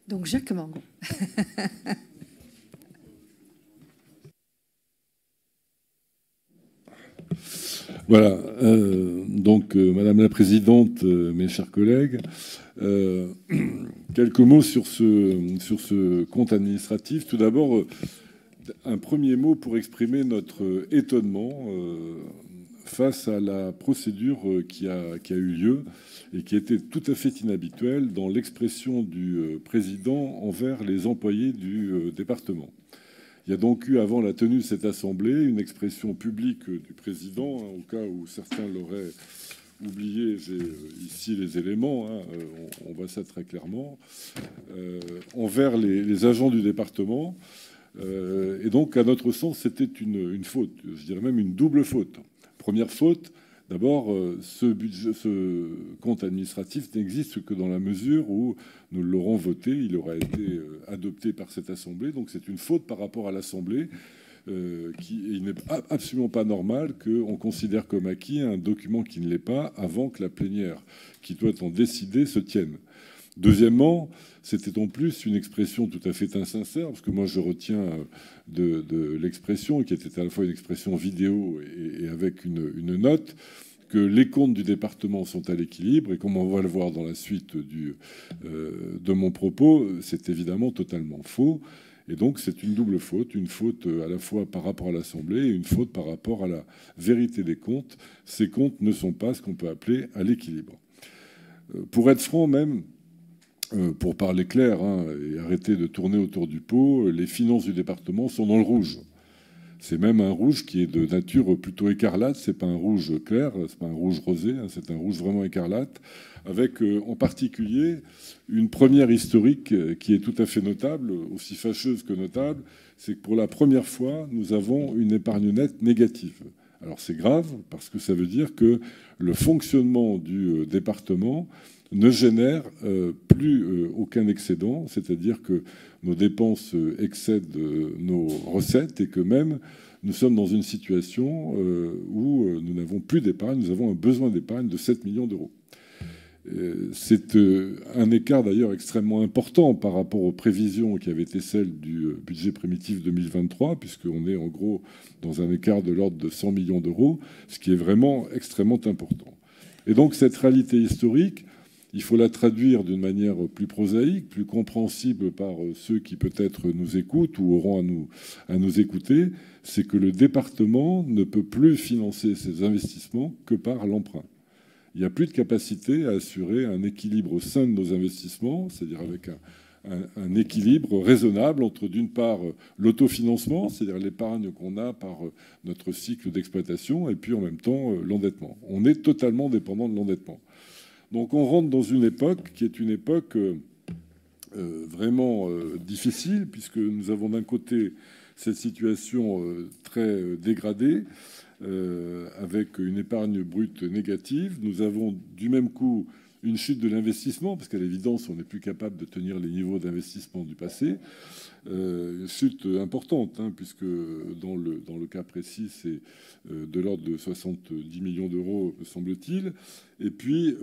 Donc Jacques Mangon. Voilà, Madame la Présidente, mes chers collègues, quelques mots sur ce compte administratif. Tout d'abord, un premier mot pour exprimer notre étonnement face à la procédure qui a eu lieu et qui était tout à fait inhabituelle dans l'expression du président envers les employés du département. Il y a donc eu, avant la tenue de cette assemblée, une expression publique du président, au cas où certains l'auraient oublié. J'ai ici les éléments, on voit ça très clairement, envers les agents du département. Et donc, à notre sens, c'était une faute, je dirais même une double faute. Première faute, d'abord, ce compte administratif n'existe que dans la mesure où nous l'aurons voté, il aura été adopté par cette Assemblée. Donc c'est une faute par rapport à l'Assemblée. Il n'est absolument pas normal qu'on considère comme acquis un document qui ne l'est pas avant que la plénière qui doit en décider se tienne. Deuxièmement, c'était en plus une expression tout à fait insincère, parce que moi je retiens de l'expression, qui était à la fois une expression vidéo et avec une note, que les comptes du département sont à l'équilibre, et comme on va le voir dans la suite de mon propos, c'est évidemment totalement faux. Et donc c'est une double faute, une faute à la fois par rapport à l'Assemblée et une faute par rapport à la vérité des comptes. Ces comptes ne sont pas ce qu'on peut appeler à l'équilibre. Pour être franc même, pour parler clair et arrêter de tourner autour du pot, les finances du département sont dans le rouge. C'est même un rouge qui est de nature plutôt écarlate. C'est pas un rouge clair, c'est pas un rouge rosé, c'est un rouge vraiment écarlate, avec en particulier une première historique qui est tout à fait notable, aussi fâcheuse que notable. C'est que pour la première fois, nous avons une épargne nette négative. Alors c'est grave parce que ça veut dire que le fonctionnement du département ne génère plus aucun excédent, c'est-à-dire que nos dépenses excèdent nos recettes et que même nous sommes dans une situation où nous n'avons plus d'épargne, nous avons un besoin d'épargne de 7 millions d'euros. C'est un écart d'ailleurs extrêmement important par rapport aux prévisions qui avaient été celles du budget primitif 2023, puisqu'on est en gros dans un écart de l'ordre de 100 millions d'euros, ce qui est vraiment extrêmement important. Et donc cette réalité historique, il faut la traduire d'une manière plus prosaïque, plus compréhensible par ceux qui peut-être nous écoutent ou auront à nous écouter, c'est que le département ne peut plus financer ses investissements que par l'emprunt. Il n'y a plus de capacité à assurer un équilibre sain de nos investissements, c'est-à-dire avec un équilibre raisonnable entre, d'une part, l'autofinancement, c'est-à-dire l'épargne qu'on a par notre cycle d'exploitation, et puis en même temps l'endettement. On est totalement dépendant de l'endettement. Donc on rentre dans une époque qui est une époque vraiment difficile, puisque nous avons d'un côté cette situation très dégradée, avec une épargne brute négative. Nous avons du même coup une chute de l'investissement, parce qu'à l'évidence, on n'est plus capable de tenir les niveaux d'investissement du passé. Chute importante, puisque dans le cas précis, c'est de l'ordre de 70 millions d'euros, me semble-t-il. Et puis,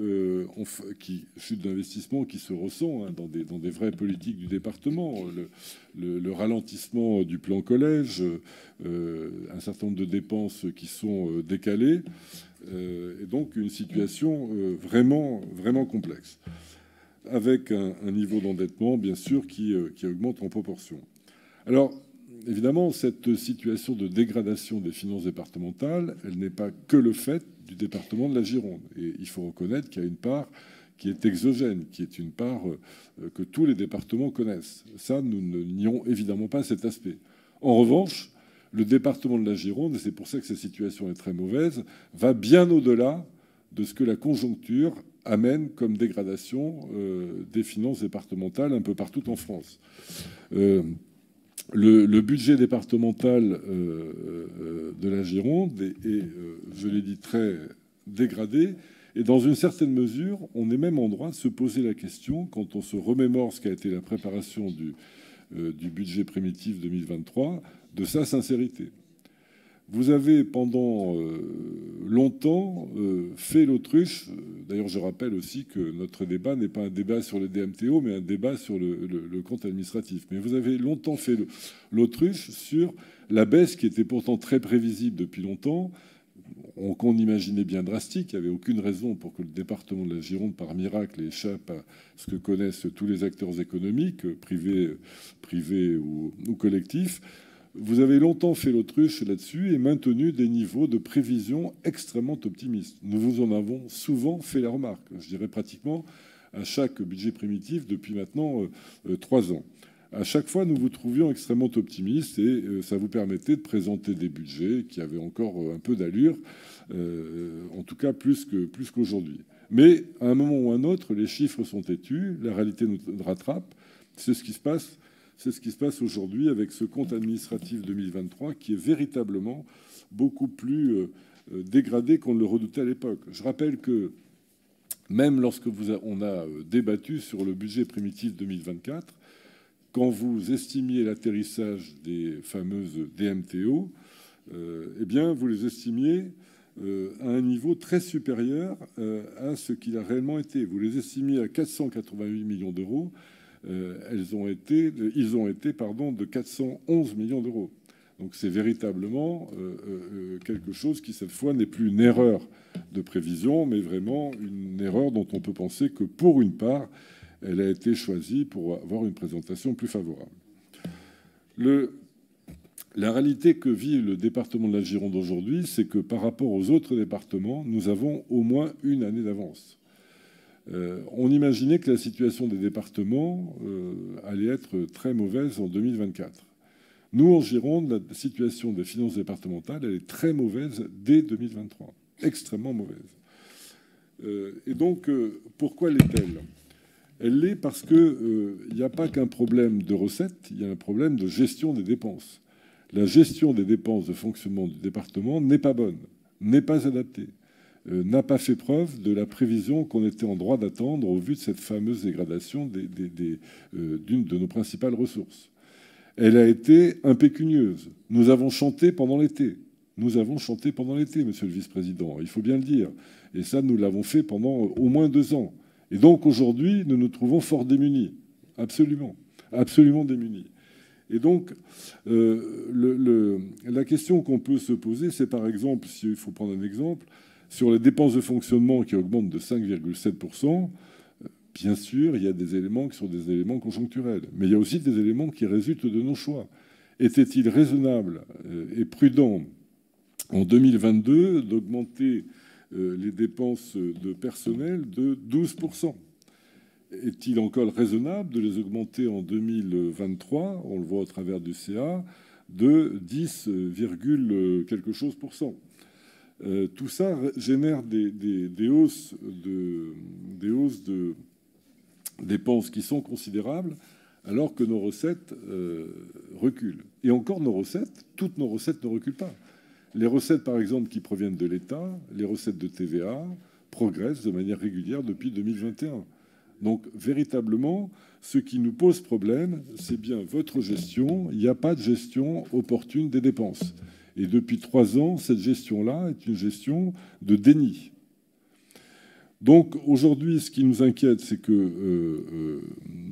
chute d'investissement qui se ressent dans des vraies politiques du département. Le ralentissement du plan collège, un certain nombre de dépenses qui sont décalées, et donc une situation vraiment, vraiment complexe, avec un niveau d'endettement, bien sûr, qui augmente en proportion. Alors, évidemment, cette situation de dégradation des finances départementales, elle n'est pas que le fait du département de la Gironde. Et il faut reconnaître qu'il y a une part qui est exogène, qui est une part que tous les départements connaissent. Ça, nous ne nions évidemment pas cet aspect. En revanche, le département de la Gironde, et c'est pour ça que cette situation est très mauvaise, va bien au-delà de ce que la conjoncture amène comme dégradation des finances départementales un peu partout en France. Le budget départemental de la Gironde est, je l'ai dit, très dégradé. Et dans une certaine mesure, on est même en droit de se poser la question, quand on se remémore ce qu'a été la préparation du budget primitif 2023, de sa sincérité. Vous avez pendant longtemps fait l'autruche D'ailleurs, je rappelle aussi que notre débat n'est pas un débat sur le DMTO, mais un débat sur le compte administratif. Mais vous avez longtemps fait l'autruche sur la baisse qui était pourtant très prévisible depuis longtemps, qu'on imaginait bien drastique. Il n'y avait aucune raison pour que le département de la Gironde, par miracle, échappe à ce que connaissent tous les acteurs économiques, privés ou collectifs. Vous avez longtemps fait l'autruche là-dessus et maintenu des niveaux de prévision extrêmement optimistes. Nous vous en avons souvent fait la remarque, je dirais pratiquement à chaque budget primitif depuis maintenant 3 ans. À chaque fois, nous vous trouvions extrêmement optimistes et ça vous permettait de présenter des budgets qui avaient encore un peu d'allure, en tout cas plus qu'aujourd'hui. Mais à un moment ou à un autre, les chiffres sont têtus, la réalité nous rattrape. C'est ce qui se passe. C'est ce qui se passe aujourd'hui avec ce compte administratif 2023 qui est véritablement beaucoup plus dégradé qu'on ne le redoutait à l'époque. Je rappelle que même lorsque on a débattu sur le budget primitif 2024, quand vous estimiez l'atterrissage des fameuses DMTO, eh bien, vous les estimiez à un niveau très supérieur à ce qu'il a réellement été. Vous les estimiez à 488 millions d'euros. Ils ont été de 411 millions d'euros. Donc c'est véritablement quelque chose qui, cette fois, n'est plus une erreur de prévision, mais vraiment une erreur dont on peut penser que, pour une part, elle a été choisie pour avoir une présentation plus favorable. La réalité que vit le département de la Gironde aujourd'hui, c'est que par rapport aux autres départements, nous avons au moins une année d'avance. On imaginait que la situation des départements allait être très mauvaise en 2024. Nous, en Gironde, la situation des finances départementales, elle est très mauvaise dès 2023, extrêmement mauvaise. Et donc, pourquoi l'est-elle ? Elle l'est parce qu'il n'y a pas qu'un problème de recettes, il y a un problème de gestion des dépenses. La gestion des dépenses de fonctionnement du département n'est pas bonne, n'est pas adaptée. N'a pas fait preuve de la prévision qu'on était en droit d'attendre au vu de cette fameuse dégradation d'une de nos principales ressources. Elle a été impécunieuse. Nous avons chanté pendant l'été. Nous avons chanté pendant l'été, monsieur le vice-président, il faut bien le dire. Et ça, nous l'avons fait pendant au moins 2 ans. Et donc, aujourd'hui, nous nous trouvons fort démunis. Absolument. Absolument démunis. Et donc, la question qu'on peut se poser, c'est par exemple, s'il faut prendre un exemple, sur les dépenses de fonctionnement qui augmentent de 5,7%, bien sûr, il y a des éléments qui sont des éléments conjoncturels. Mais il y a aussi des éléments qui résultent de nos choix. Était-il raisonnable et prudent en 2022 d'augmenter les dépenses de personnel de 12%? Est-il encore raisonnable de les augmenter en 2023, on le voit au travers du CA, de 10, quelque chose %? Tout ça génère des hausses de dépenses qui sont considérables, alors que nos recettes reculent. Et encore toutes nos recettes ne reculent pas. Les recettes, par exemple, qui proviennent de l'État, les recettes de TVA, progressent de manière régulière depuis 2021. Donc, véritablement, ce qui nous pose problème, c'est bien votre gestion. Il n'y a pas de gestion opportune des dépenses. Et depuis 3 ans, cette gestion-là est une gestion de déni. Donc aujourd'hui, ce qui nous inquiète, c'est que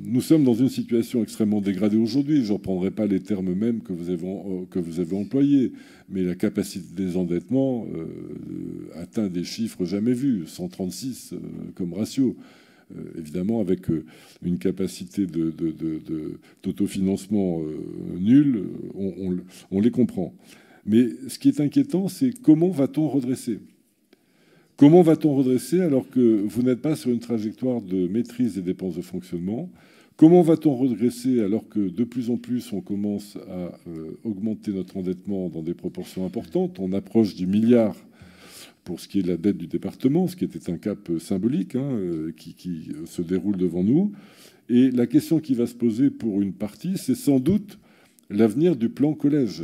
nous sommes dans une situation extrêmement dégradée aujourd'hui. Je ne reprendrai pas les termes mêmes que vous avez employés, mais la capacité de désendettement atteint des chiffres jamais vus, 136 comme ratio. Évidemment, avec une capacité d'autofinancement nulle, on les comprend. Mais ce qui est inquiétant, c'est comment va-t-on redresser ? Comment va-t-on redresser alors que vous n'êtes pas sur une trajectoire de maîtrise des dépenses de fonctionnement ? Comment va-t-on redresser alors que de plus en plus on commence à augmenter notre endettement dans des proportions importantes ? On approche du milliard pour ce qui est de la dette du département, ce qui était un cap symbolique qui se déroule devant nous. Et la question qui va se poser pour une partie, c'est sans doute l'avenir du plan collège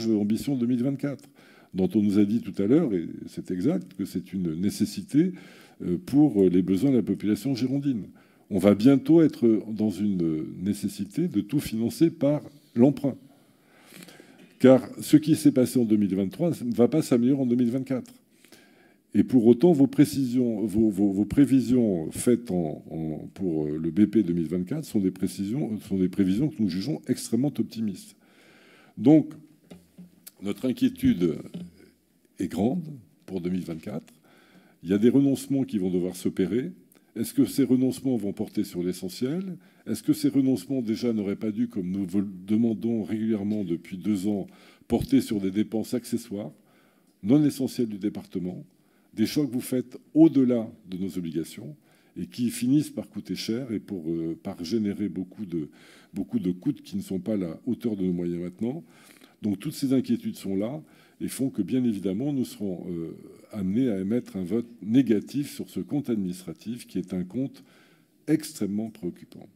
Ambition 2024, dont on nous a dit tout à l'heure, et c'est exact, que c'est une nécessité pour les besoins de la population girondine. On va bientôt être dans une nécessité de tout financer par l'emprunt. Car ce qui s'est passé en 2023 ne va pas s'améliorer en 2024. Et pour autant, vos prévisions faites pour le BP 2024 sont des prévisions que nous jugeons extrêmement optimistes. Donc, notre inquiétude est grande pour 2024. Il y a des renoncements qui vont devoir s'opérer. Est-ce que ces renoncements vont porter sur l'essentiel? Est-ce que ces renoncements déjà n'auraient pas dû, comme nous le demandons régulièrement depuis 2 ans, porter sur des dépenses accessoires, non essentielles du département, des choix que vous faites au-delà de nos obligations et qui finissent par coûter cher et par générer beaucoup de coûts qui ne sont pas à la hauteur de nos moyens maintenant? Donc toutes ces inquiétudes sont là et font que, bien évidemment, nous serons amenés à émettre un vote négatif sur ce compte administratif qui est un compte extrêmement préoccupant.